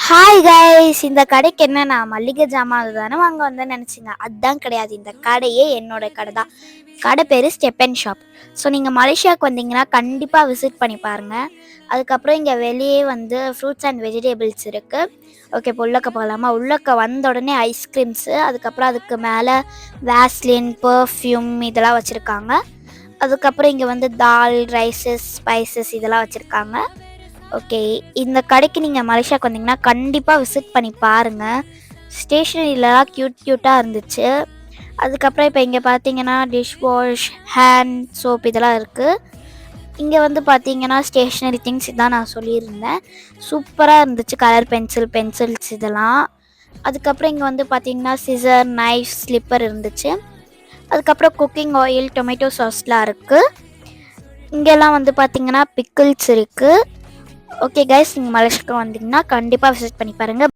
Hi guys, இந்த கடைக்கு என்ன நான் மல்லிகை ஜாமான் அதுதானே வாங்க வந்தேன்னு நினச்சிங்க. அதுதான் கிடையாது. இந்த கடையே என்னோட கடை தான். கடை பேர் ஸ்டெப் அண்ட் ஷாப். ஸோ நீங்கள் மலேசியாவுக்கு வந்தீங்கன்னா கண்டிப்பாக விசிட் பண்ணி பாருங்கள். அதுக்கப்புறம் இங்கே வெளியே வந்து ஃப்ரூட்ஸ் அண்ட் வெஜிடபிள்ஸ் இருக்குது. ஓகே, இப்போ உள்ளக்க போகலாமா? உள்ளக்க வந்த உடனே ஐஸ்கிரீம்ஸு, அதுக்கப்புறம் அதுக்கு மேலே வேஸ்லின், பர்ஃப்யூம் இதெல்லாம் வச்சுருக்காங்க. அதுக்கப்புறம் இங்கே வந்து தால், ரைஸஸ், ஸ்பைசஸ் இதெல்லாம் வச்சுருக்காங்க. ஓகே, இந்த கடைக்கு நீங்கள் மலேசியாவுக்கு வந்தீங்கன்னா கண்டிப்பாக விசிட் பண்ணி பாருங்கள். ஸ்டேஷ்னரியிலலாம் க்யூட்டாக இருந்துச்சு. அதுக்கப்புறம் இப்போ இங்கே பார்த்தீங்கன்னா டிஷ் வாஷ், ஹேண்ட் சோப் இதெல்லாம் இருக்குது. இங்கே வந்து பார்த்தீங்கன்னா ஸ்டேஷ்னரி திங்ஸ் இதான் நான் சொல்லியிருந்தேன். சூப்பராக இருந்துச்சு. கலர் பென்சில்ஸ் இதெல்லாம். அதுக்கப்புறம் இங்கே வந்து பார்த்தீங்கன்னா சிசர், நைஃப், ஸ்லிப்பர் இருந்துச்சு. அதுக்கப்புறம் குக்கிங் ஆயில், டொமேட்டோ சாஸ்லாம் இருக்குது. இங்கெல்லாம் வந்து பார்த்தீங்கன்னா பிக்கிள்ஸ் இருக்குது. ஓகே கைஸ், நீங்கள் மலேசியாவுக்கு வந்தீங்கன்னா கண்டிப்பாக விசிட் பண்ணி பாருங்கள்.